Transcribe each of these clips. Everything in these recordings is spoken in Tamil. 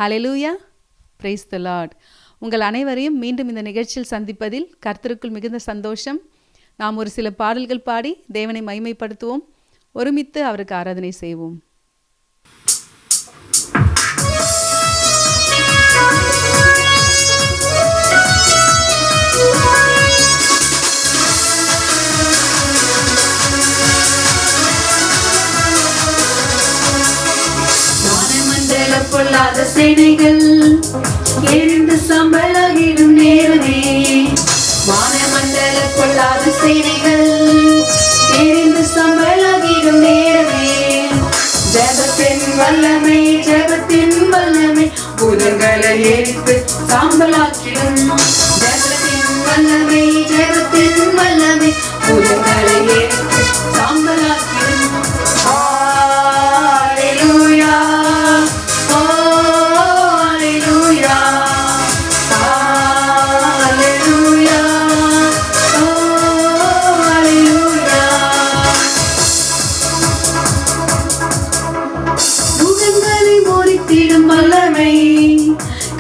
Hallelujah, praise the Lord. உங்கள் அனைவரையும் மீண்டும் இந்த நிகழ்ச்சியில் சந்திப்பதில் கர்த்தருக்குள் மிகுந்த சந்தோஷம். நாம் ஒரு சில பாடல்கள் பாடி தேவனை மகிமைப்படுத்துவோம். ஒருமித்து அவருக்கு ஆராதனை செய்வோம். பொல்லாத சேனைகள் எழுந்து சம்பளாகிடும் நேரமே, வானமண்டல பொல்லாத சேனைகள் எழுந்து சம்பளாகிடும் நேரமே. ஜெபத்தின் வல்லமை, ஜெபத்தின் வல்லமை புதங்களை எரித்து சாம்பலாக்கிடும். ஜெபத்தின் வல்லமை, ஜெபத்தின் வல்லமை புதங்களை எரித்து சாம்பலாக்கிடும். ஹல்லேலூயா,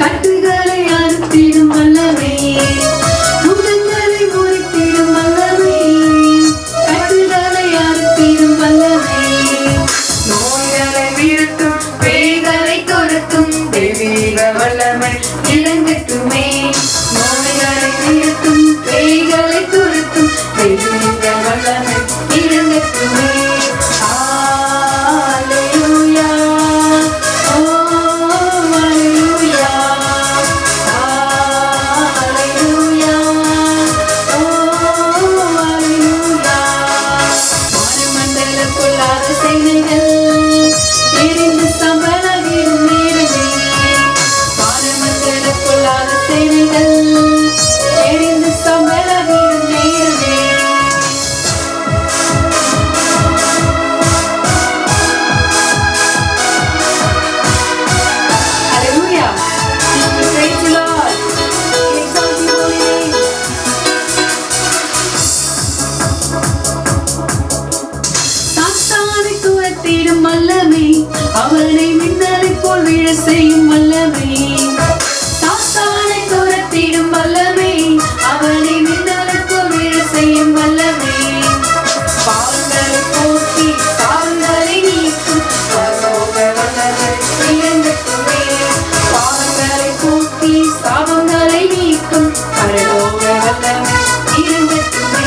கட்டுகளை அறுத்திடும் வல்லமை, பூதங்களை முறித்திடும் வல்லமை, கட்டுகளை அறுத்திடும் வல்லமை. நோய்களை வீழ்த்தும், பேய்களை துரத்தும் தெய்வீக வல்லமை இறங்கட்டுமே. நோய்களை வீழ்த்தும், பேய்களை துரத்தும் தெய்வீக வல்லமை இறங்கட்டுமே. அவனை மின்னலை போல் விழ செய்யும் வல்லமை, சாத்தானை துரத்திடும் வல்லமை, அவனை மின்னலை போல் விழ செய்யும் வல்லமை. பாவங்களை போக்கி பாவங்களை நீக்கும் பரலோக வல்லமை இறங்கட்டுமே. பாவங்களை போக்கி சாபங்களை நீக்கும் பரலோக வல்லமை இறங்கட்டுமே.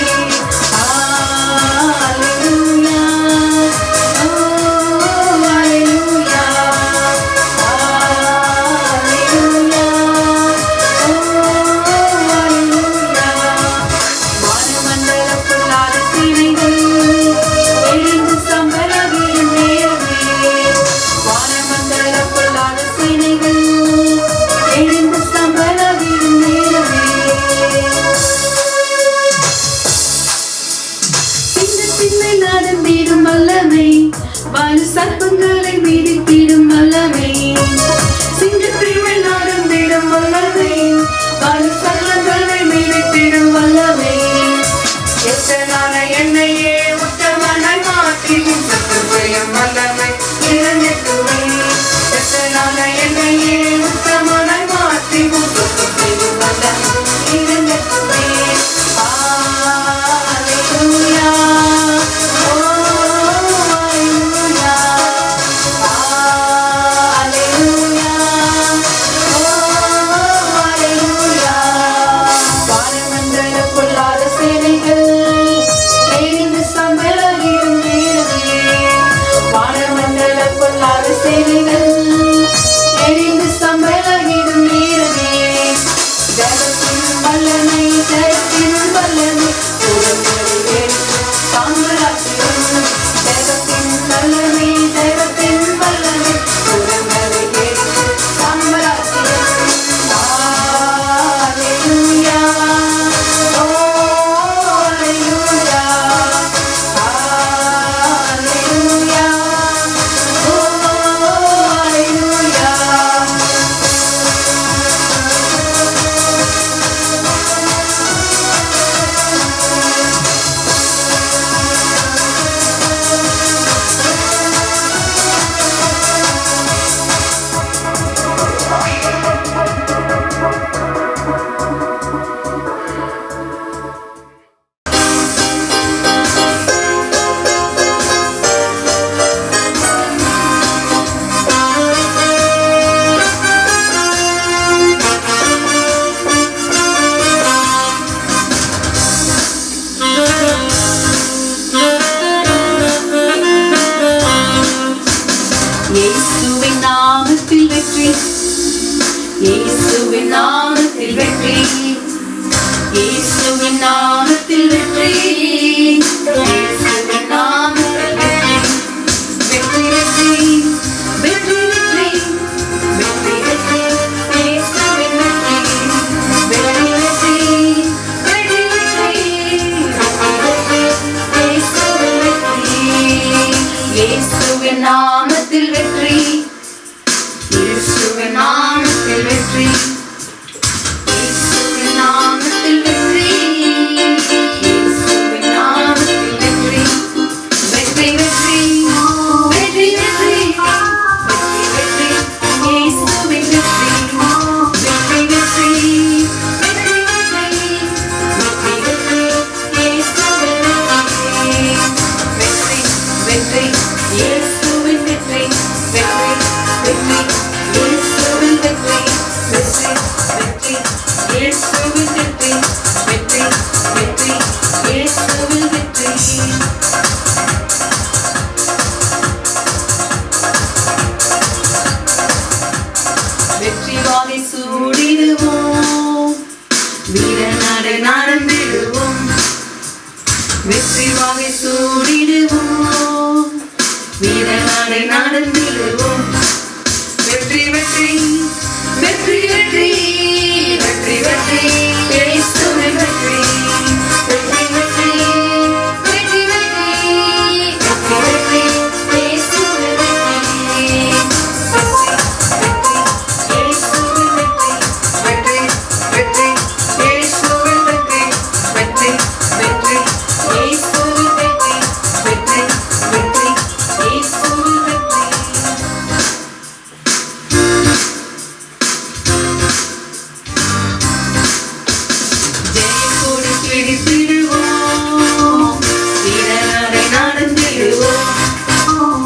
நடந்திடும் வல்லமை, வானு சர்ப்பங்களை மீதித்திடும் வல்லமை. சிங்கத்தின்மை நடந்திடும் வல்லமை, வானு சர்ப்பங்களை மீதித்திடும் வல்லமை. எத்தனான எண்ணெயே உத்தமனாய் மாற்றியும் சத்துபயம் வல்லமை இறங்கட்டுமே. எத்தனான எண்ணெயே உத்தமனாய் மாற்றியும் சத்துபயம் வல்லமை இறங்கட்டுமே. ஹல்லேலூயா, நாமத்தில் வெற்றி, இயேசுவின் நாமத்தில் வெற்றி, இயேசுவின் நாமத்தில் வெற்றி, இயேசுவின் நாமத்தில் வெற்றி, வெற்றி வெற்றி வெற்றி வெற்றி வெற்றி வெற்றி, இயேசுவின் வெற்றி, வெற்றி வெற்றி வெற்றி வெற்றி, இயேசுவின் வெற்றி, இயேசுவின் நாமத்தில் வெற்றி, இயேசுவின் நாமத்தில் வெற்றி, இயேசுவின் நாமத்தில் வெற்றி, இயேசுவின் நாமத்தில் வெற்றி, வெற்றி வெற்றி வெற்றி வெற்றி வெற்றி வெற்றி, இயேசுவின் வெற்றி, வெற்றி வெற்றி வெற்றி வெற்றி வெற்றி வெற்றி, இயேசுவின் வெற்றி, வெற்றி வெற்றி இயேசுவின் வெற்றி, வெற்றி வெற்றி இயேசுவின் வெற்றி, வெற்றி வெற்றி இயேசுவின் வெற்றி, வெற்றி வெற்றி இயேசுவின் வெற்றி. வெற்றி வாகை சூடிடுவோம், வீரநடை நடந்திடுவோம், வெற்றி வாகை சூடிடுவோம், வீரநடை நடந்திடுவோம், வெற்றி வெற்றி வெற்றி வெற்றி வெற்றி வெற்றி இயேசுவின் வெற்றி, வெற்றி வெற்றி வெற்றி வெற்றி வெற்றி வெற்றி இயேசுவின் வெற்றி, வெற்றி வெற்றி இயேசுவின் வெற்றி, வெற்றி வெற்றி இயேசுவின் வெற்றி, வெற்றி வெற்றி இயேசுவின் வெற்றி. ஜெயக்கொடி பிடித்திடுவோம், வீரநடை நடந்திடுவோம்,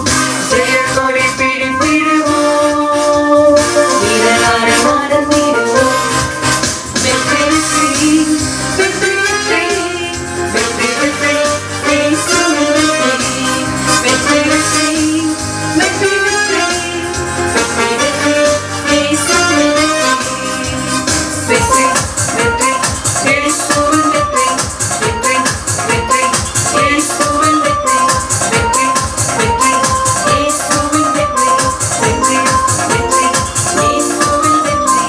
ஜெயக்கொடி பிடித்திடுவோம், வீரநடை நடந்திடுவோம், வெற்றி வெற்றி வெற்றி வெற்றி வெற்றி வெற்றி இயேசுவின் வெற்றி, வெற்றி வெற்றி வெற்றி வெற்றி வெற்றி வெற்றி இயேசுவின் வெற்றி, வெற்றி வெற்றி இயேசுவின் வெற்றி, வெற்றி வெற்றி இயேசுவின் வெற்றி, வெற்றி வெற்றி இயேசுவின் வெற்றி, வெற்றி வெற்றி இயேசுவின் வெற்றி.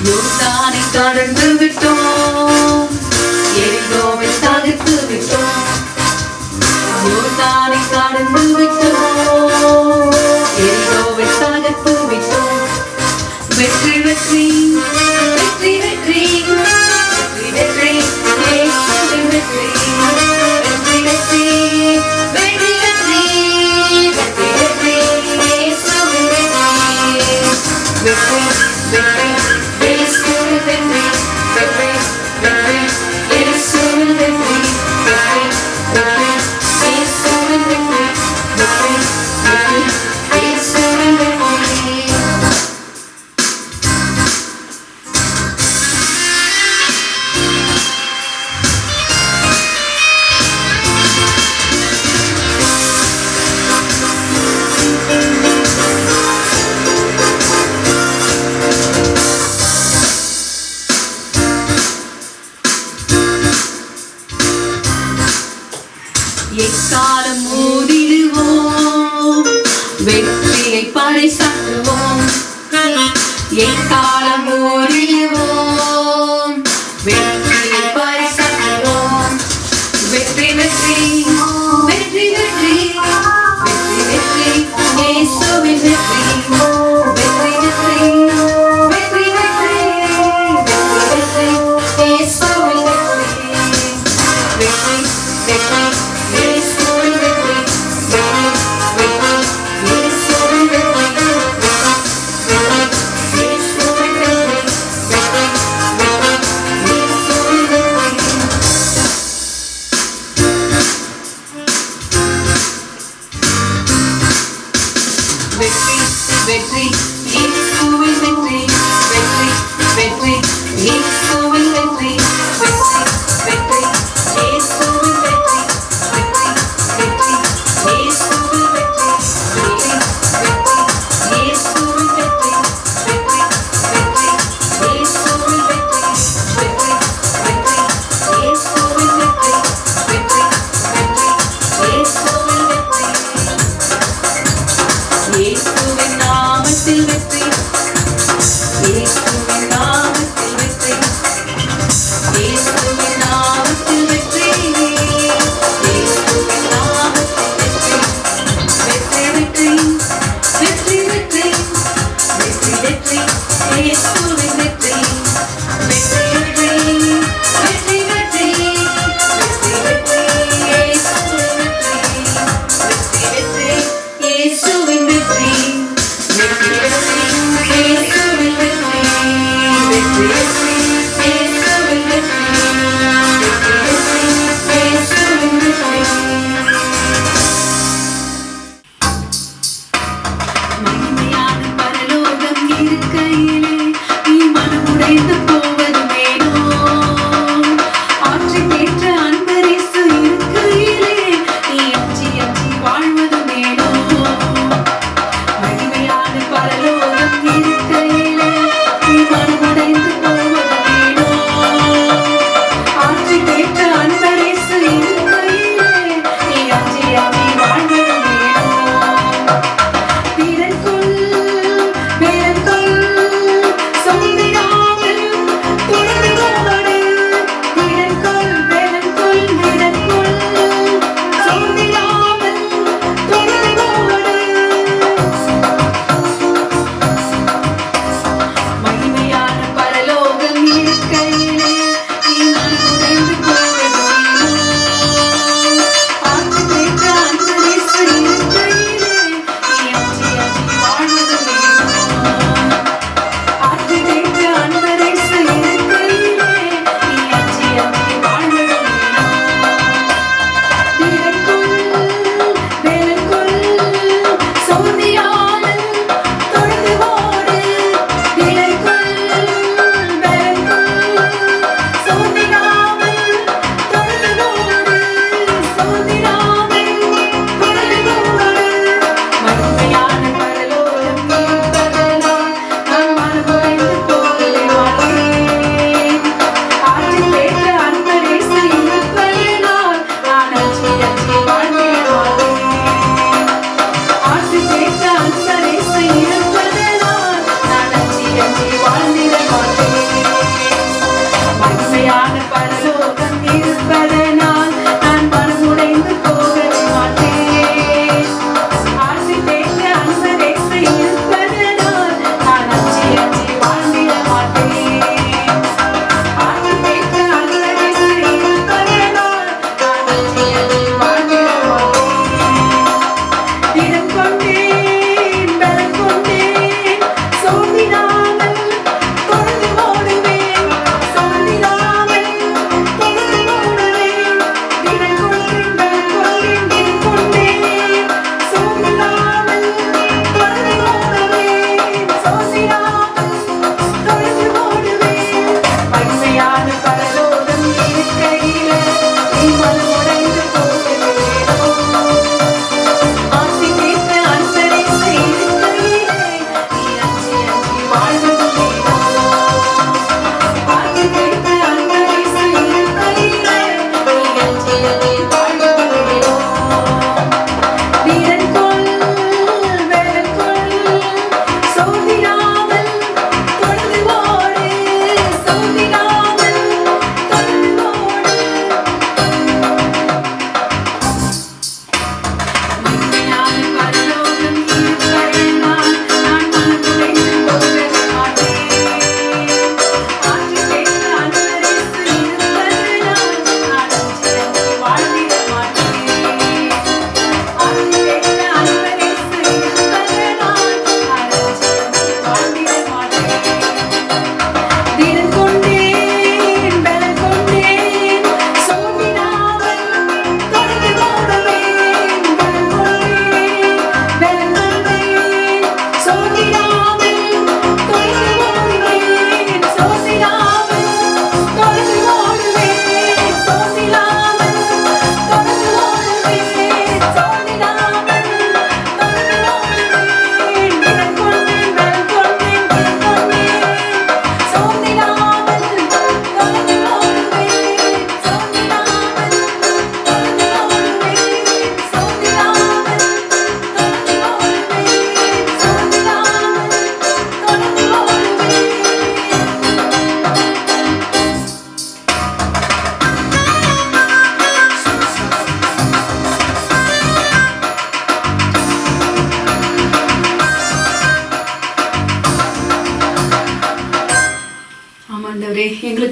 யோர்தானை கடந்து விட்டோம், எரிகோவை தகர்த்து விட்டோம், யோர்தானை கடந்து விட்டோம், எரிகோவை தகர்த்து விட்டோம், வெற்றி வெற்றி வெற்றி வெற்றி வெற்றி வெற்றி இயேசுவின் வெற்றி, வெற்றி வெற்றி வெற்றி வெற்றி வெற்றி வெற்றி இயேசுவின் வெற்றி, வெற்றி வெற்றி இயேசுவின் வெற்றி, வெற்றி வெற்றி இயேசுவின் வெற்றி, வெற்றி வெற்றி இயேசுவின் வெற்றி, வெற்றி வெற்றி இயேசுவின் வெற்றி. எக்காலம் ஊதிடுவோம், வெற்றியை பறைசாற்றுவோம், எக்காலம் ஊதிடுவோம், வெற்றியை பறைசாற்றுவோம், வெற்றி வெற்றி வெற்றி வெற்றி வெற்றி வெற்றி இயேசுவின் வெற்றி, வெற்றி வெற்றி வெற்றி வெற்றி வெற்றி வெற்றி இயேசுவின் வெற்றி, வெற்றி வெற்றி இயேசுவின் வெற்றி, வெற்றி வெற்றி இயேசுவின் வெற்றி, வெற்றி வெற்றி இயேசுவின் வெற்றி, வெற்றி வெற்றி இயேசுவின் வெற்றி, வெற்றி வெற்றி இயேசுவின் வெற்றி, வெற்றி வெற்றி இயேசுவின் வெற்றி,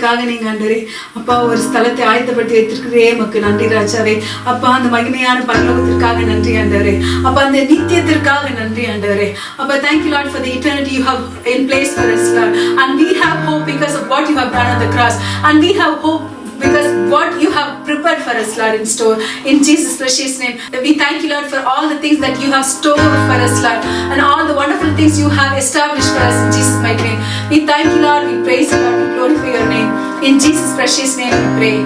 எங்களுக்காக நீங்க ஆண்டவரே அப்பா ஒரு ஸ்தலத்தை ஆயத்தப்படுத்தி வைத்திருக்கிறே உமக்கு நன்றி ராஜாவே. அப்பா அந்த மகிமையான பரலோகத்திற்காக நன்றி ஆண்டவரே. அப்பா அந்த நித்தியத்திற்காக நன்றி ஆண்டவரே. அப்பா thank you Lord for the eternity you have in place for us Lord, and we have hope because of what you have done on the cross, and we have hope because what you have prepared for us Lord in store, in Jesus precious name. We thank you Lord for all the things that you have stored for us Lord, and all the wonderful things you have established for us in Jesus mighty name. We thank you Lord, we praise you Lord, we glorify your name. In Jesus precious name we pray.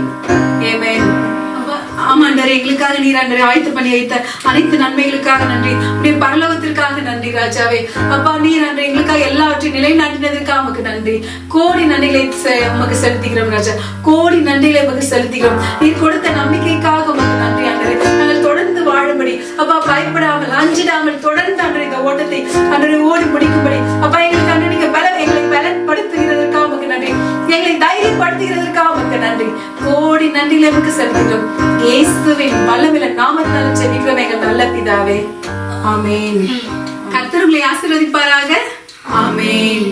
Amen. ஆமாண்டரே எங்களுக்காக நீர் ஆண்டரே ஆயத்த பண்ணி வைத்த அனைத்து நன்மைகளுக்காக நன்றி. உடைய பரலோகத்திற்காக நன்றி ராஜாவே. அப்பா நீர் ஆண்டரே எங்களுக்காக எல்லாவற்றையும் நிலைநாட்டினதற்காக உமக்கு நன்றி. கோடி நன்றிகளை உமக்கு செலுத்துகிறோம் ராஜா. கோடி நன்றிகளை உமக்கு செலுத்துகிறோம். நீர் கொடுத்த நம்பிக்கைக்காக உமக்கு நன்றி ஆண்டரே. நாங்கள் தொடர்ந்து வாழும்படி அப்பா பயப்படாமல் அஞ்சிடாமல் தொடர்ந்து ஆண்டரே இந்த ஓட்டத்தை ஆண்டரே ஓடி முடிக்கும்படி அப்பா எங்களுக்கு ஆண்டரே நீங்க எங்களை பலப்படுத்துகிறதற்காக உமக்கு நன்றி. எங்களை தைரியப்படுத்துகிறதற்காக உமக்கு நன்றி. கோடி நன்றிகளை உமக்கு செலுத்துகிறோம். இயேசுவின் வல்லமையுள்ள நாமத்தால் ஜெபிக்கிறோம் எங்கள் நல்ல பிதாவே. ஆமென். கர்த்தர் உங்களை ஆசீர்வதிப்பாராக. ஆமென்.